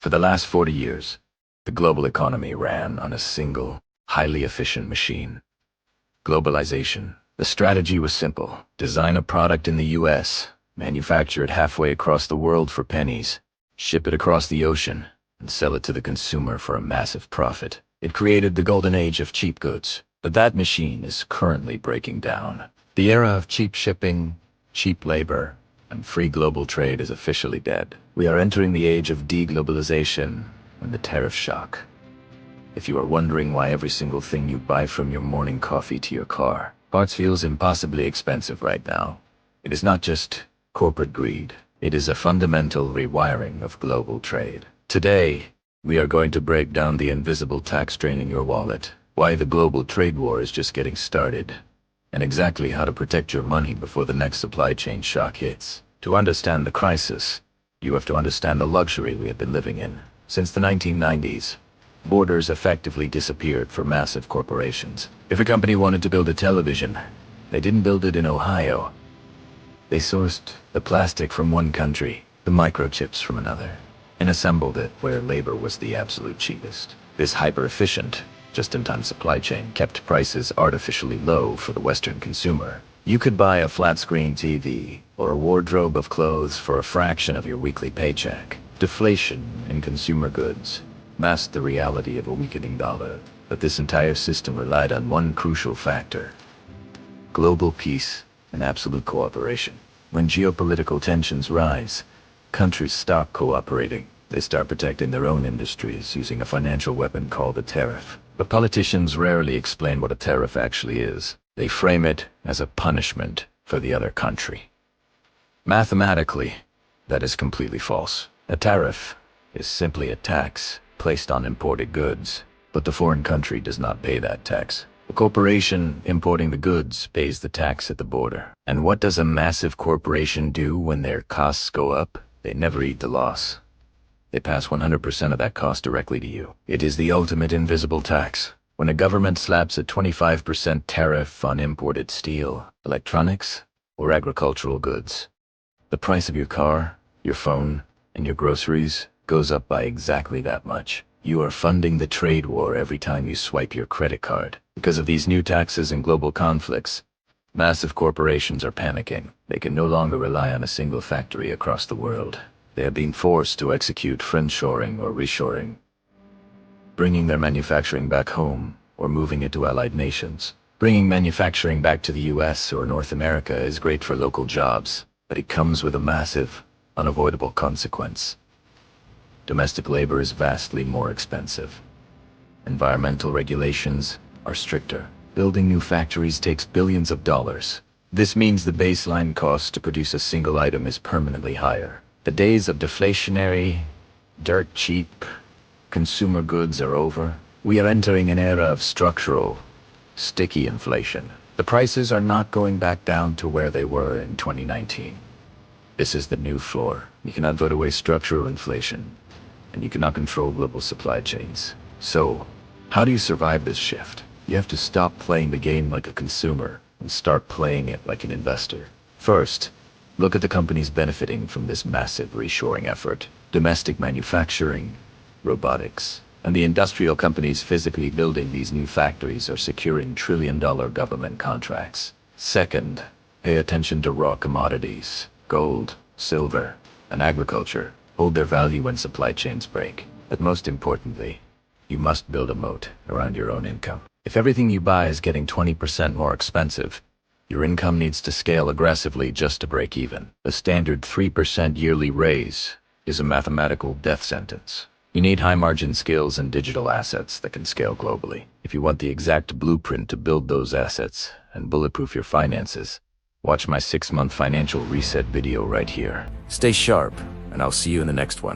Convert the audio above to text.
For the last 40 years, the global economy ran on a single, highly efficient machine. Globalization. The strategy was simple. Design a product in the US, manufacture it halfway across the world for pennies, ship it across the ocean, and sell it to the consumer for a massive profit. It created the golden age of cheap goods, but that machine is currently breaking down. The era of cheap shipping, cheap labor, and free global trade is officially dead. We are entering the age of deglobalization and the tariff shock. If you are wondering why every single thing you buy, from your morning coffee to your car, parts feels impossibly expensive right now, it is not just corporate greed. It is a fundamental rewiring of global trade. Today, we are going to break down the invisible tax draining your wallet, why the global trade war is just getting started, and exactly how to protect your money before the next supply chain shock hits. To understand the crisis, you have to understand the luxury we have been living in. Since the 1990s, borders effectively disappeared for massive corporations. If a company wanted to build a television, they didn't build it in Ohio. They sourced the plastic from one country, the microchips from another, and assembled it where labor was the absolute cheapest. This hyper-efficient, just-in-time supply chain kept prices artificially low for the Western consumer. You could buy a flat-screen TV or a wardrobe of clothes for a fraction of your weekly paycheck. Deflation in consumer goods masked the reality of a weakening dollar, but this entire system relied on one crucial factor: global peace and absolute cooperation. When geopolitical tensions rise, countries stop cooperating. They start protecting their own industries using a financial weapon called a tariff. But politicians rarely explain what a tariff actually is. They frame it as a punishment for the other country. Mathematically, that is completely false. A tariff is simply a tax placed on imported goods, but the foreign country does not pay that tax. The corporation importing the goods pays the tax at the border. And what does a massive corporation do when their costs go up? They never eat the loss. They pass 100% of that cost directly to you. It is the ultimate invisible tax. When a government slaps a 25% tariff on imported steel, electronics, or agricultural goods, the price of your car, your phone, and your groceries goes up by exactly that much. You are funding the trade war every time you swipe your credit card. Because of these new taxes and global conflicts, massive corporations are panicking. They can no longer rely on a single factory across the world. They are being forced to execute friendshoring or reshoring, bringing their manufacturing back home or moving it to allied nations. Bringing manufacturing back to the US or North America is great for local jobs, but it comes with a massive, unavoidable consequence. Domestic labor is vastly more expensive. Environmental regulations are stricter. Building new factories takes billions of dollars. This means the baseline cost to produce a single item is permanently higher. The days of deflationary, dirt cheap consumer goods are over. We are entering an era of structural, sticky inflation. The prices are not going back down to where they were in 2019. This is the new floor. You cannot vote away structural inflation, and you cannot control global supply chains. So, how do you survive this shift? You have to stop playing the game like a consumer and start playing it like an investor. First, look at the companies benefiting from this massive reshoring effort. Domestic manufacturing, robotics, and the industrial companies physically building these new factories are securing trillion-dollar government contracts. Second, pay attention to raw commodities. Gold, silver, and agriculture hold their value when supply chains break. But most importantly, you must build a moat around your own income. If everything you buy is getting 20% more expensive, your income needs to scale aggressively just to break even. The standard 3% yearly raise is a mathematical death sentence. You need high-margin skills and digital assets that can scale globally. If you want the exact blueprint to build those assets and bulletproof your finances, watch my 6-month financial reset video right here. Stay sharp, and I'll see you in the next one.